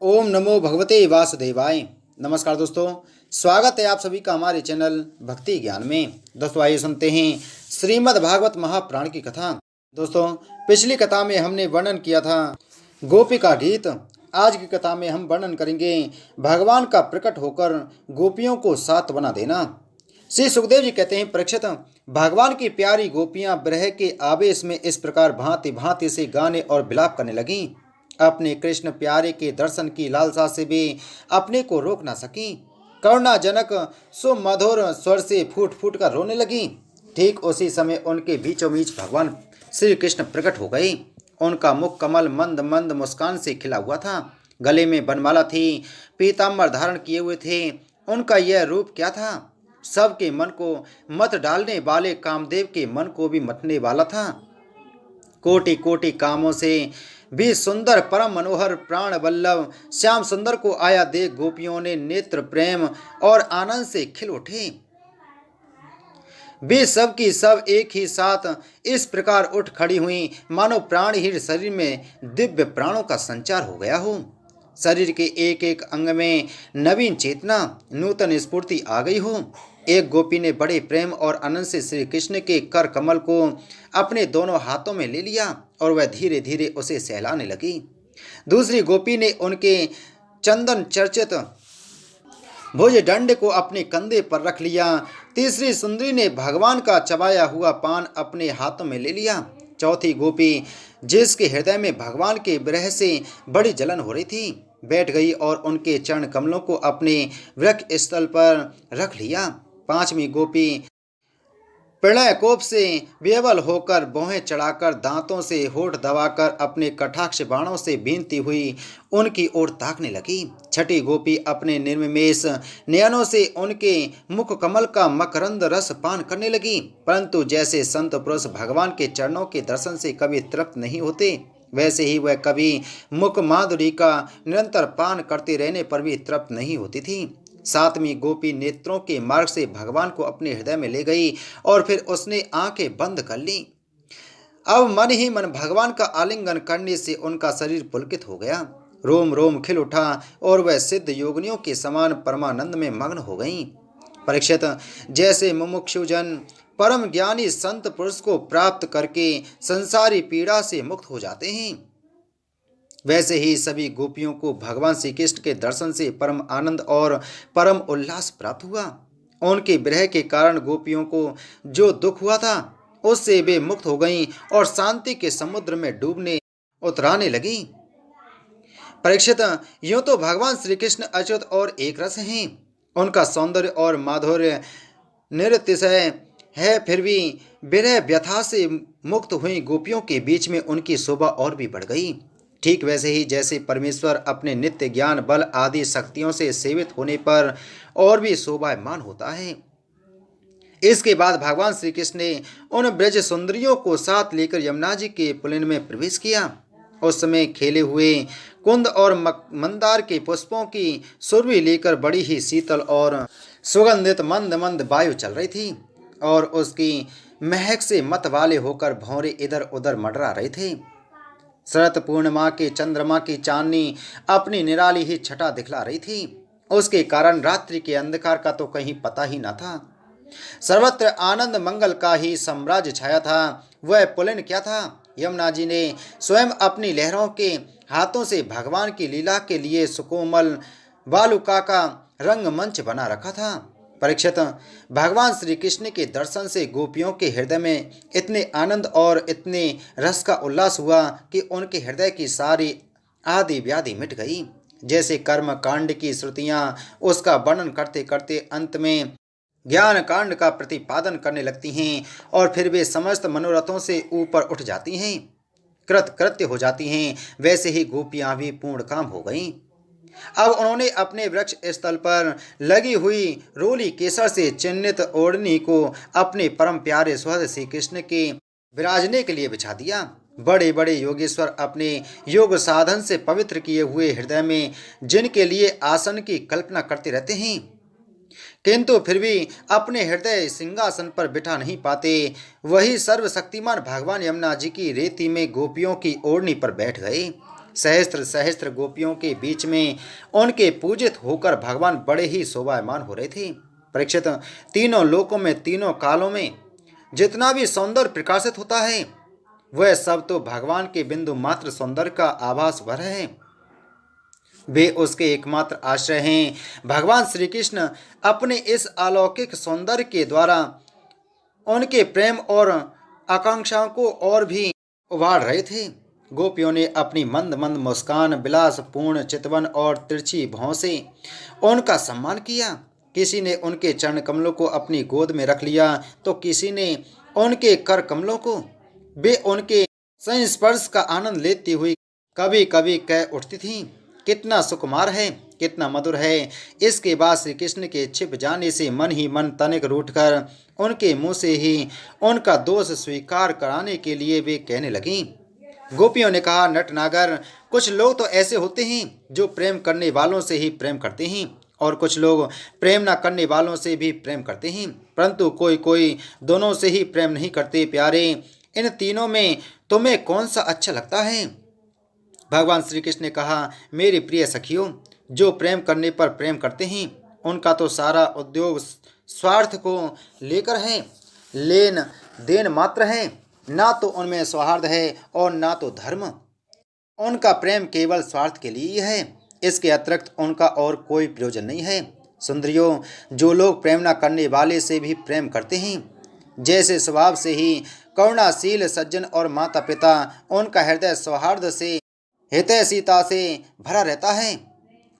ओम नमो भगवते वासुदेवाय। नमस्कार दोस्तों, स्वागत है आप सभी का हमारे चैनल भक्ति ज्ञान में। दोस्तों आइए सुनते हैं श्रीमद् भागवत महापुराण की कथा। दोस्तों पिछली कथा में हमने वर्णन किया था गोपी का गीत। आज की कथा में हम वर्णन करेंगे भगवान का प्रकट होकर गोपियों को साथ बना देना। श्री सुखदेव जी कहते हैं, परीक्षित, भगवान की प्यारी गोपियां विरह के आवेश में इस प्रकार भांति भांति से गाने और विलाप करने लगीं। अपने कृष्ण प्यारे के दर्शन की लालसा से भी अपने को रोक न सकी। करुणाजनक सुमधुर स्वर से फूट फूट कर रोने लगी। ठीक उसी समय उनके बीचों बीच भगवान श्री कृष्ण प्रकट हो गए। उनका मुख कमल मंद मंद मुस्कान से खिला हुआ था। गले में बनमाला थी, पीताम्बर धारण किए हुए थे। उनका यह रूप क्या था? सबके मन को मत डालने वाले कामदेव के मन को भी मथने वाला था। कोटि कोटि कामों से भी सुंदर परम मनोहर प्राण वल्लभ श्याम सुंदर को आया देख गोपियों ने नेत्र प्रेम और आनंद से खिल उठे। वे सब की सब एक ही साथ इस प्रकार उठ खड़ी हुई मानो प्राणहीन शरीर में दिव्य प्राणों का संचार हो गया हो। शरीर के एक एक अंग में नवीन चेतना, नूतन स्फूर्ति आ गई हो। एक गोपी ने बड़े प्रेम और आनंद से श्री कृष्ण के कर कमल को अपने दोनों हाथों में ले लिया और वह धीरे धीरे उसे सहलाने लगी। दूसरी गोपी ने उनके चंदन चर्चित भुज दंड को अपने कंधे पर रख लिया। तीसरी सुंदरी ने भगवान का चबाया हुआ पान अपने हाथों में ले लिया। चौथी गोपी, जिसके हृदय में भगवान के विरह से बड़ी जलन हो रही थी, बैठ गई और उनके चरण कमलों को अपने वृक्ष स्थल पर रख लिया। पांचवी गोपी प्रणय कोप से विह्वल होकर भौहें चढ़ाकर दांतों से होठ दबाकर अपने कटाक्ष बाणों से बीनती हुई उनकी ओर ताकने लगी। छठी गोपी अपने निर्निमेष नयनों से उनके मुख कमल का मकरंद रस पान करने लगी। परंतु जैसे संत पुरुष भगवान के चरणों के दर्शन से कभी तृप्त नहीं होते, वैसे ही वह कभी मुख माधुरी का निरंतर पान करते रहने पर भी तृप्त नहीं होती थी। सातवीं गोपी नेत्रों के मार्ग से भगवान को अपने हृदय में ले गई और फिर उसने आंखें बंद कर ली। अब मन ही मन भगवान का आलिंगन करने से उनका शरीर पुलकित हो गया, रोम रोम खिल उठा और वह सिद्ध योगिनियों के समान परमानंद में मग्न हो गईं। परीक्षित, जैसे मुमुक्षुजन परम ज्ञानी संत पुरुष को प्राप्त करके संसारी पीड़ा से मुक्त हो जाते हैं, वैसे ही सभी गोपियों को भगवान श्री कृष्ण के दर्शन से परम आनंद और परम उल्लास प्राप्त हुआ। उनके विरह के कारण गोपियों को जो दुख हुआ था उससे वे मुक्त हो गईं और शांति के समुद्र में डूबने उतराने लगी। परीक्षित, यूं तो भगवान श्री कृष्ण अच्युत और एक रस हैं। उनका सौंदर्य और माधुर्य निरतिशय है, फिर भी विरह व्यथा से मुक्त हुई गोपियों के बीच में उनकी शोभा और भी बढ़ गई। ठीक वैसे ही जैसे परमेश्वर अपने नित्य ज्ञान बल आदि शक्तियों से सेवित होने पर और भी शोभायमान होता है। इसके बाद भगवान श्री कृष्ण ने उन ब्रज सुंदरियों को साथ लेकर यमुना जी के पुलिन में प्रवेश किया। उस समय खेले हुए कुंद और मंदार के पुष्पों की सुरभि लेकर बड़ी ही शीतल और सुगंधित मंद मंद वायु चल रही थी और उसकी महक से मत वाले होकर भौरे इधर उधर मंडरा रहे थे। शरत पूर्णिमा के चंद्रमा की चांदनी अपनी निराली ही छटा दिखला रही थी। उसके कारण रात्रि के अंधकार का तो कहीं पता ही न था। सर्वत्र आनंद मंगल का ही साम्राज्य छाया था। वह पुलिन क्या था? यमुना जी ने स्वयं अपनी लहरों के हाथों से भगवान की लीला के लिए सुकोमल वालुका का रंगमंच बना रखा था। परीक्षित, भगवान श्री कृष्ण के दर्शन से गोपियों के हृदय में इतने आनंद और इतने रस का उल्लास हुआ कि उनके हृदय की सारी आदि व्याधि मिट गई। जैसे कर्म कांड की श्रुतियां उसका वर्णन करते करते अंत में ज्ञान कांड का प्रतिपादन करने लगती हैं और फिर वे समस्त मनोरथों से ऊपर उठ जाती हैं, कृत कृत्य हो जाती हैं, वैसे ही गोपियां भी पूर्ण काम हो गईं। अब उन्होंने अपने वृक्ष स्थल पर लगी हुई रोली केसर से चिन्हित ओढ़नी को अपने परम प्यारे स्वहृदय श्री कृष्ण के विराजने के लिए बिछा दिया। बड़े बड़े योगेश्वर अपने योग साधन से पवित्र किए हुए हृदय में जिनके लिए आसन की कल्पना करते रहते हैं, किंतु फिर भी अपने हृदय सिंहासन पर बिठा नहीं पाते, वही सर्वशक्तिमान भगवान यमुना जी की रेती में गोपियों की ओढ़नी पर बैठ गए। सहस्त्र सहस्त्र गोपियों के बीच में उनके पूजित होकर भगवान बड़े ही शोभायमान हो रहे थे। परीक्षित, तीनों लोकों में तीनों कालों में जितना भी सौंदर्य प्रकाशित होता है वह सब तो भगवान के बिंदु मात्र सौंदर्य का आभास भर है। वे उसके एकमात्र आश्रय हैं। भगवान श्री कृष्ण अपने इस अलौकिक सौंदर्य के द्वारा उनके प्रेम और आकांक्षाओं को और भी उभार रहे थे। गोपियों ने अपनी मंद मंद मुस्कान, विलासपूर्ण चितवन और तिरछी भौं से उनका सम्मान किया। किसी ने उनके चरण कमलों को अपनी गोद में रख लिया तो किसी ने उनके कर कमलों को। वे उनके संस्पर्श का आनंद लेती हुई कभी कभी कह उठती थीं, कितना सुकुमार है, कितना मधुर है। इसके बाद श्री कृष्ण के छिप जाने से मन ही मन तनिक रूठकर उनके मुंह से ही उनका दोष स्वीकार कराने के लिए वे कहने लगीं। गोपियों ने कहा, नटनागर, कुछ लोग तो ऐसे होते हैं जो प्रेम करने वालों से ही प्रेम करते हैं और कुछ लोग प्रेम न करने वालों से भी प्रेम करते हैं, परंतु कोई कोई दोनों से ही प्रेम नहीं करते। प्यारे, इन तीनों में तुम्हें कौन सा अच्छा लगता है? भगवान श्री कृष्ण ने कहा, मेरी प्रिय सखियों, जो प्रेम करने पर प्रेम करते हैं उनका तो सारा उद्योग स्वार्थ को लेकर है, लेन देन मात्र है। ना तो उनमें सौहार्द है और ना तो धर्म। उनका प्रेम केवल स्वार्थ के लिए ही है, इसके अतिरिक्त उनका और कोई प्रयोजन नहीं है। सुंदरियों, जो लोग प्रेम न करने वाले से भी प्रेम करते हैं, जैसे स्वभाव से ही करुणाशील सज्जन और माता पिता, उनका हृदय सौहार्द से, हितैषीता से भरा रहता है।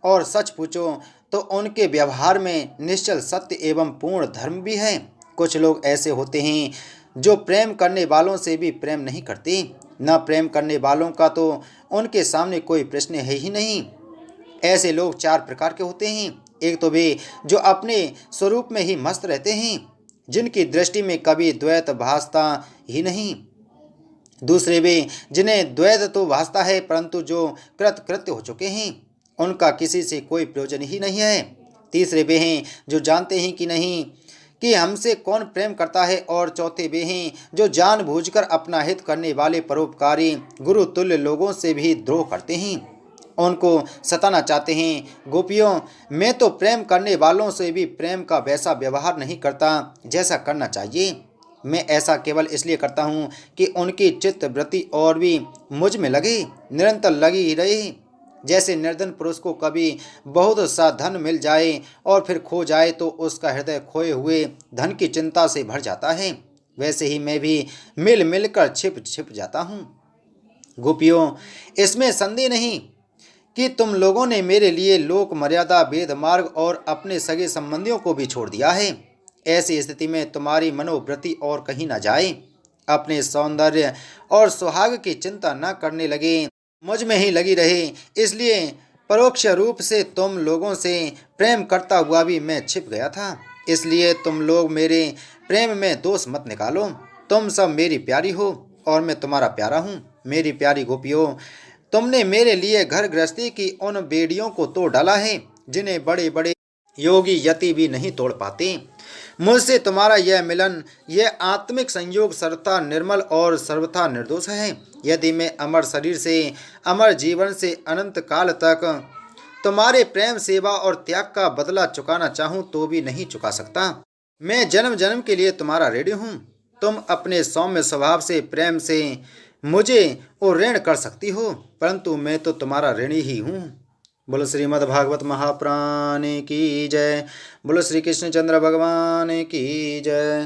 और सच पूछो तो उनके व्यवहार में निश्चल सत्य एवं पूर्ण धर्म भी है। कुछ लोग ऐसे होते हैं जो प्रेम करने वालों से भी प्रेम नहीं करते। न प्रेम करने वालों का तो उनके सामने कोई प्रश्न है ही नहीं। ऐसे लोग चार प्रकार के होते हैं। एक तो वे जो अपने स्वरूप में ही मस्त रहते हैं, जिनकी दृष्टि में कभी द्वैत भासता ही नहीं। दूसरे वे जिन्हें द्वैत तो भासता है परंतु जो कृत्य हो चुके हैं, उनका किसी से कोई प्रयोजन ही नहीं है। तीसरे वे हैं जो जानते हैं कि नहीं कि हमसे कौन प्रेम करता है। और चौथे वे हैं जो जानबूझकर अपना हित करने वाले परोपकारी गुरु तुल्य लोगों से भी द्रोह करते हैं, उनको सताना चाहते हैं। गोपियों, मैं तो प्रेम करने वालों से भी प्रेम का वैसा व्यवहार नहीं करता जैसा करना चाहिए। मैं ऐसा केवल इसलिए करता हूँ कि उनकी चित्त वृत्ति और भी मुझ में लगे, निरंतर लगी ही रहे। जैसे निर्धन पुरुष को कभी बहुत सा धन मिल जाए और फिर खो जाए तो उसका हृदय खोए हुए धन की चिंता से भर जाता है, वैसे ही मैं भी मिल मिलकर छिप छिप जाता हूँ। गोपियों, इसमें संदेह नहीं कि तुम लोगों ने मेरे लिए लोक मर्यादा, वेद मार्ग और अपने सगे संबंधियों को भी छोड़ दिया है। ऐसी स्थिति में तुम्हारी मनोवृत्ति और कहीं न जाए, अपने सौंदर्य और सुहाग की चिंता न करने लगे, मुझ में ही लगी रहे। इसलिए परोक्ष रूप से तुम लोगों से प्रेम करता हुआ भी मैं छिप गया था। इसलिए तुम लोग मेरे प्रेम में दोष मत निकालो। तुम सब मेरी प्यारी हो और मैं तुम्हारा प्यारा हूँ। मेरी प्यारी गोपियों, तुमने मेरे लिए घर गृहस्थी की उन बेड़ियों को तोड़ डाला है जिन्हें बड़े बड़े योगी यति भी नहीं तोड़ पाते। मुझसे तुम्हारा यह मिलन, यह आत्मिक संयोग सर्वथा निर्मल और सर्वथा निर्दोष है। यदि मैं अमर शरीर से, अमर जीवन से अनंत काल तक तुम्हारे प्रेम, सेवा और त्याग का बदला चुकाना चाहूँ तो भी नहीं चुका सकता। मैं जन्म जन्म के लिए तुम्हारा ऋणी हूँ। तुम अपने सौम्य स्वभाव से, प्रेम से मुझे ऋण कर सकती हो, परंतु मैं तो तुम्हारा ऋणी ही हूँ। बोलो श्रीमद् भागवत महापुराण की जय। बोलो श्री कृष्ण चंद्र भगवान की जय।